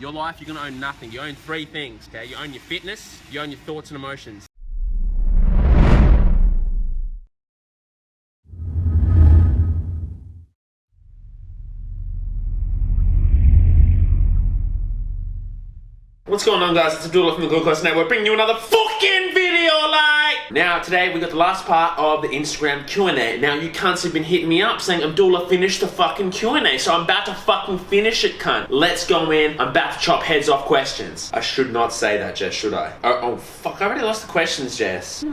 Your life, you're gonna own nothing. You own three things, okay? You own your fitness, you own your thoughts and emotions. What's going on, guys? It's Abdullah from the Glucose Network, bringing you another fucking video, like! Now, today we got the last part of the Instagram Q&A. Now, you cunts have been hitting me up saying, Abdullah, finish the fucking Q&A. So I'm about to fucking finish it, cunt. Let's go in. I'm about to chop heads off questions. I should not say that, Jess, should I? Oh fuck, I already lost the questions, Jess.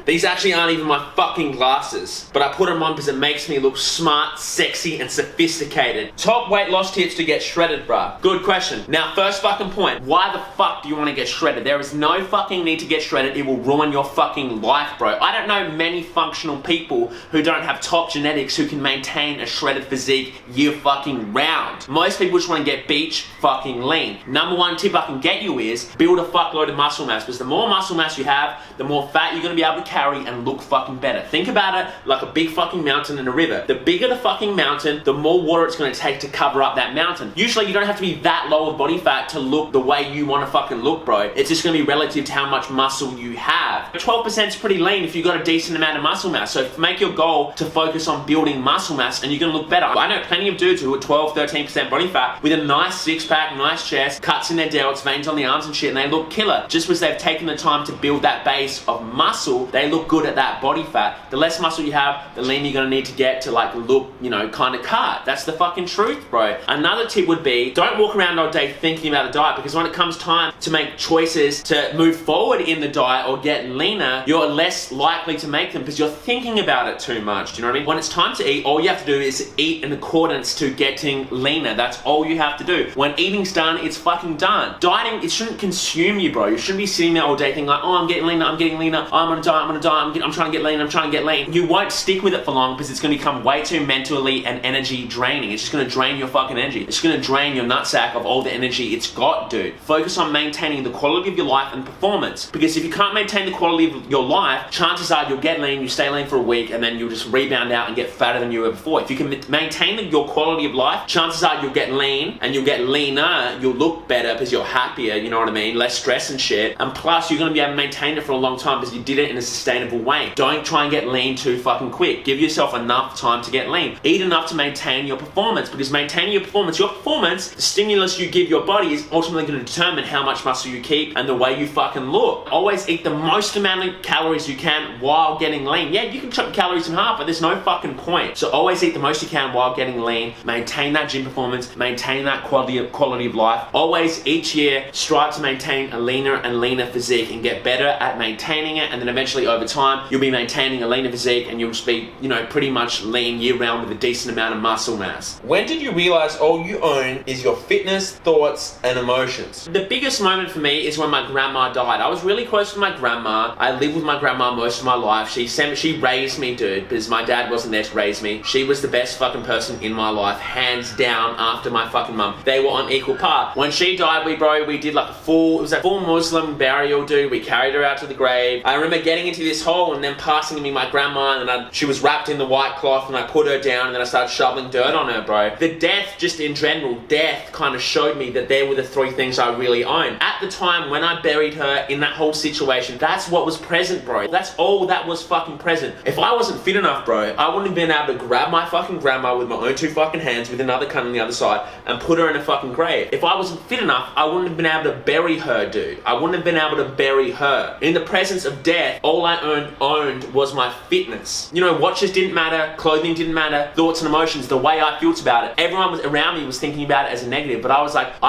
These actually aren't even my fucking glasses, but I put them on because it makes me look smart, sexy, and sophisticated. Top weight loss tips to get shredded, bruh. Good question. Now, first fucking point, why the fuck do you want to get shredded? There is no fucking need to get shredded. It will ruin your fucking life, bro. I don't know many functional people who don't have top genetics who can maintain a shredded physique year fucking round. Most people just want to get beach fucking lean. Number one tip I can get you is build a fuckload of muscle mass, because the more muscle mass you have, the more fat you're going to be able to carry and look fucking better. Think about it like a big fucking mountain and a river. The bigger the fucking mountain, the more water it's going to take to cover up that mountain. Usually you don't have to be that low of body fat to look the way you want to fucking look, bro. It's just going to be relative to how much muscle you have. 12% is pretty lean if you've got a decent amount of muscle mass. So make your goal to focus on building muscle mass and you're going to look better. I know plenty of dudes who are 12, 13% body fat with a nice six pack, nice chest, cuts in their delts, veins on the arms and shit, and they look killer. Just because they've taken the time to build that base of muscle, they look good at that body fat. The less muscle you have, the leaner you're gonna need to get to like look, you know, kind of cut. That's the fucking truth, bro. Another tip would be, don't walk around all day thinking about a diet, because when it comes time to make choices to move forward in the diet or get leaner, you're less likely to make them because you're thinking about it too much. Do you know what I mean? When it's time to eat, all you have to do is eat in accordance to getting leaner. That's all you have to do. When eating's done, it's fucking done. Dieting, it shouldn't consume you, bro. You shouldn't be sitting there all day thinking like, oh, I'm getting leaner, I'm getting leaner, I'm gonna die, I'm trying to get lean, I'm trying to get lean. You won't stick with it for long because it's gonna become way too mentally and energy draining. It's just gonna drain your fucking energy. It's gonna drain your nutsack of all the energy it's got, dude. Focus on maintaining the quality of your life and performance, because if you can't maintain the quality of your life, chances are you'll get lean, you stay lean for a week, and then you'll just rebound out and get fatter than you were before. If you can maintain your quality of life, chances are you'll get lean and you'll get leaner, you'll look better because you're happier, you know what I mean? Less stress and shit. And plus, you're gonna be able to maintain it for a long time because you did it in a sustainable way. Don't try and get lean too fucking quick. Give yourself enough time to get lean. Eat enough to maintain your performance, because maintaining your performance, the stimulus you give your body is ultimately going to determine how much muscle you keep and the way you fucking look. Always eat the most amount of calories you can while getting lean. Yeah, you can chop calories in half, but there's no fucking point. So always eat the most you can while getting lean. Maintain that gym performance. Maintain that quality of life. Always, each year, strive to maintain a leaner and leaner physique and get better at maintaining it, and then eventually over time, you'll be maintaining a leaner physique and you'll just be, you know, pretty much lean year round with a decent amount of muscle mass. When did you realize all you own is your fitness, thoughts, and emotions? The biggest moment for me is when my grandma died. I was really close to my grandma. I lived with my grandma most of my life. She raised me, dude, because my dad wasn't there to raise me. She was the best fucking person in my life, hands down, after my fucking mum. They were on equal par. When she died, we did like a full Muslim burial, dude. We carried her out to the grave. I remember getting into this hole and then passing me my grandma, and she was wrapped in the white cloth, and I put her down and then I started shoveling dirt on her, bro. The death, just in general, death kind of showed me that there were the three things I really owned. At the time when I buried her in that whole situation, that's what was present, bro. That's all that was fucking present. If I wasn't fit enough, bro, I wouldn't have been able to grab my fucking grandma with my own two fucking hands with another cunt on the other side and put her in a fucking grave. If I wasn't fit enough, I wouldn't have been able to bury her, dude. I wouldn't have been able to bury her. In the presence of death, all I owned was my fitness. You know, watches didn't matter, clothing didn't matter, thoughts and emotions, the way I felt about it. Everyone was around me was thinking about it as a negative, but I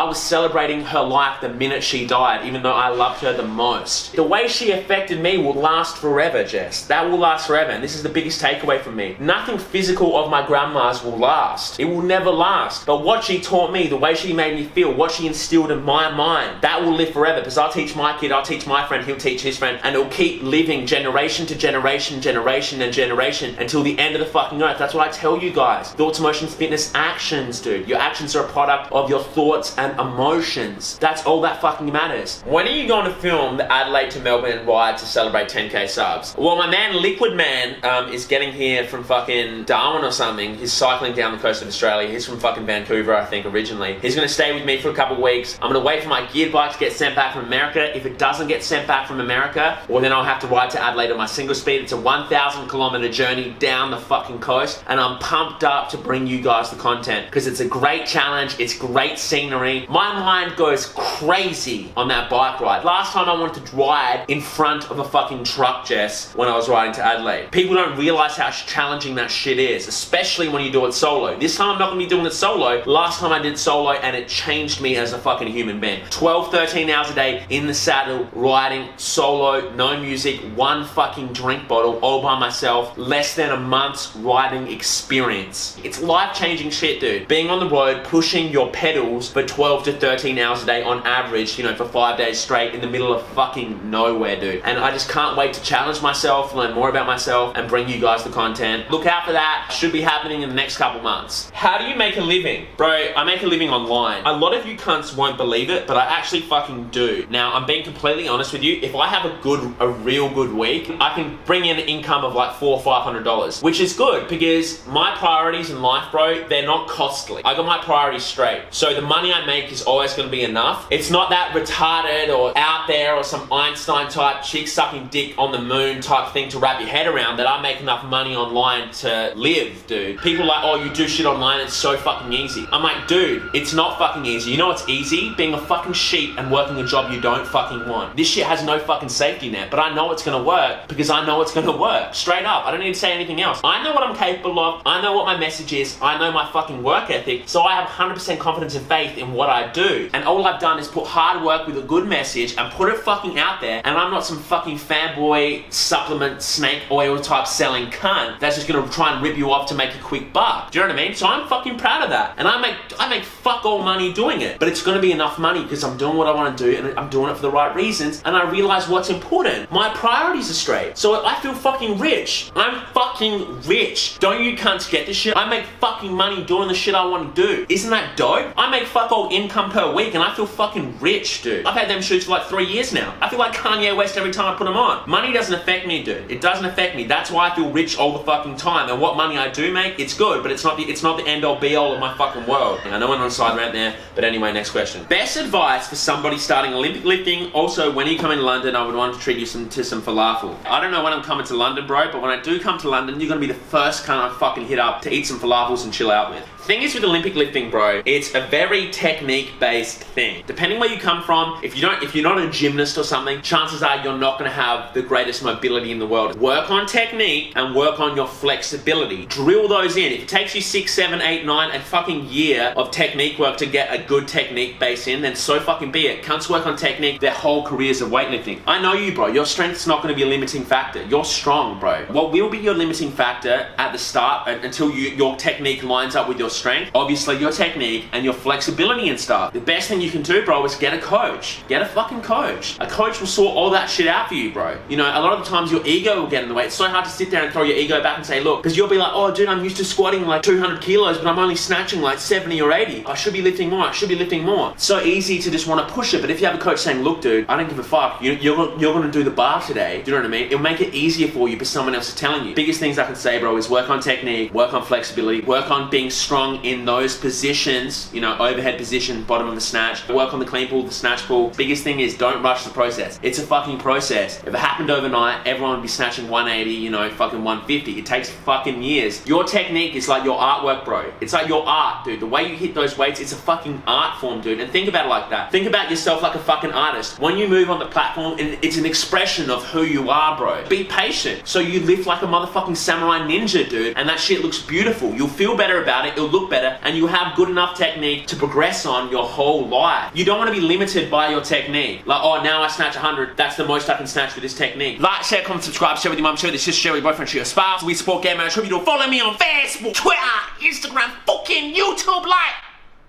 was celebrating her life the minute she died, even though I loved her the most. The way she affected me will last forever, Jess. That will last forever, and this is the biggest takeaway from me. Nothing physical of my grandma's will last. It will never last. But what she taught me, the way she made me feel, what she instilled in my mind, that will live forever, because I'll teach my kid, I'll teach my friend, he'll teach his friend, and it will keep living generation to generation, generation and generation until the end of the fucking earth. That's what I tell you guys. Thoughts, emotions, fitness, actions, dude. Your actions are a product of your thoughts and emotions. That's all that fucking matters. When are you going to film the Adelaide to Melbourne ride to celebrate 10k subs? Well, my man Liquid Man is getting here from fucking Darwin or something. He's cycling down the coast of Australia. He's from fucking Vancouver, I think, originally. He's going to stay with me for a couple of weeks. I'm going to wait for my geared bike to get sent back from America. If it doesn't get sent back from America, well, then I'll have to ride to Adelaide on my single speed. It's a 1,000 kilometer journey down the fucking coast, and I'm pumped up to bring you guys the content because it's a great challenge. It's great scenery. My mind goes crazy on that bike ride. Last time I wanted to ride in front of a fucking truck, Jess, when I was riding to Adelaide. People don't realize how challenging that shit is, especially when you do it solo. This time I'm not going to be doing it solo. Last time I did solo and it changed me as a fucking human being. 12, 13 hours a day in the saddle, riding solo, no music, one fucking drink bottle, all by myself, less than a month's riding experience. It's life-changing shit, dude. Being on the road, pushing your pedals for 12 to 13 hours a day on average, you know, for 5 days straight in the middle of fucking nowhere, dude. And I just can't wait to challenge myself, learn more about myself, and bring you guys the content. Look out for that. Should be happening in the next couple months. How do you make a living? Bro, I make a living online. A lot of you cunts won't believe it, but I actually fucking do. Now, I'm being completely honest with you. If I have a real good week, I can bring in an income of like $400 or $500, which is good because my priorities in life, bro, they're not costly. I got my priorities straight. So the money I make is always going to be enough. It's not that retarded or out there or some Einstein type chick sucking dick on the moon type thing to wrap your head around that I make enough money online to live, dude. People are like, oh, you do shit online, it's so fucking easy. I'm like, dude, it's not fucking easy. You know what's easy? Being a fucking sheep and working a job you don't fucking want. This shit has no fucking safety net, but I know it's gonna work because I know it's gonna work. Straight up. I don't need to say anything else. I know what I'm capable of. I know what my message is. I know my fucking work ethic. So I have 100% confidence and faith in what I do. And all I've done is put hard work with a good message and put it fucking out there. And I'm not some fucking fanboy supplement snake oil type selling cunt that's just gonna try and rip you off to make a quick buck. Do you know what I mean? So I'm fucking proud of that. And I make fuck all money doing it. But it's gonna be enough money because I'm doing what I want to do and I'm doing it for the right reasons. And I realize what's important. My priorities are straight. So I feel fucking rich. I'm fucking rich. Don't you cunts get this shit? I make fucking money doing the shit I want to do. Isn't that dope? I make fuck all income per week and I feel fucking rich, dude. I've had them shoots for like 3 years now. I feel like Kanye West every time I put them on. Money doesn't affect me, dude. It doesn't affect me. That's why I feel rich all the fucking time. And what money I do make, it's good, but it's not the end all be all of my fucking world. I know I went on a side rant there, but anyway, next question. Best advice for somebody starting Olympic lifting. Also, when you come in London, I would want to treat you to some falafel. I don't know when I'm coming to London, bro, but when I do come to London, you're gonna be the first kind of fucking hit up to eat some falafels and chill out with. Thing is with Olympic lifting, bro, it's a very technique-based thing. Depending where you come from, if you're not a gymnast or something, chances are you're not gonna have the greatest mobility in the world. Work on technique and work on your flexibility. Drill those in. If it takes you 6, 7, 8, 9, a fucking year of technique work to get a good technique base in, then so fucking be it. Cunts work on technique their whole careers of weightlifting. I know you, bro. Your strength's not gonna be a limiting factor. You're strong, bro. What will be your limiting factor at the start until your technique lines up with your strength, obviously your technique and your flexibility and stuff. The best thing you can do, bro, is get a coach. Get a fucking coach. A coach will sort all that shit out for you, bro. You know, a lot of the times your ego will get in the way. It's so hard to sit there and throw your ego back and say, look, because you'll be like, oh dude, I'm used to squatting like 200 kilos, but I'm only snatching like 70 or 80. I should be lifting more. I should be lifting more. It's so easy to just want to push it, but if you have a coach saying, look dude, I don't give a fuck. You're going to do the bar today. Do you know what I mean? It'll make it easier for you, but someone else is telling you. Biggest things I can say, bro, is work on technique, work on flexibility, work on being strong in those positions, you know, overhead position, bottom of the snatch, work on the clean pull, the snatch pull. Biggest thing is don't rush the process. It's a fucking process. If it happened overnight, everyone would be snatching 180, you know, fucking 150. It takes fucking years. Your technique is like your artwork, bro. It's like your art, dude. The way you hit those weights, it's a fucking art form, dude. And think about it like that. Think about yourself like a fucking artist. When you move on the platform, it's an expression of who you are, bro. Be patient. So you lift like a motherfucking samurai ninja, dude, and that shit looks beautiful. You'll feel better about it, it'll look better, and you'll have good enough technique to progress on your whole life. You don't want to be limited by your technique. Like, oh, now I snatch 100, that's the most I can snatch with this technique. Like, share, comment, subscribe, share with your mum, share with your sister, share with your boyfriend, share your spouse. We support game man. Hope you do. Follow me on Facebook, Twitter, Instagram, fucking YouTube, like.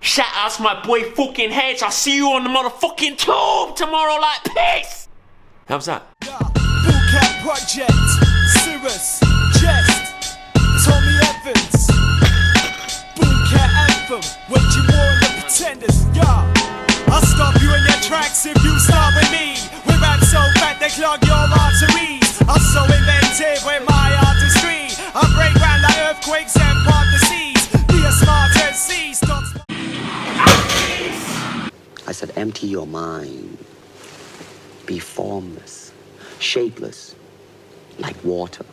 Shout out to my boy fucking Heads. I'll see you on the motherfucking tube tomorrow, like, peace. How's that? project, serious, jest, Tommy Evans, Boomcat Anthem, what you want the pretenders, yeah. I'll stop you in your tracks if you start with me. We're at so fat they clog your arteries. I'm so inventive with my artistry. I break ground like earthquakes and part the seas. Be a smart MC, stop. I said empty your mind. Be formless, shapeless, like water.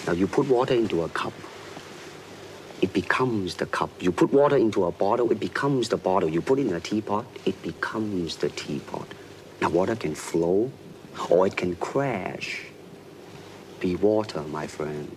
Now you put water into a cup, it becomes the cup. You put water into a bottle, it becomes the bottle. You put it in a teapot, it becomes the teapot. Now water can flow or it can crash. Be water, my friend.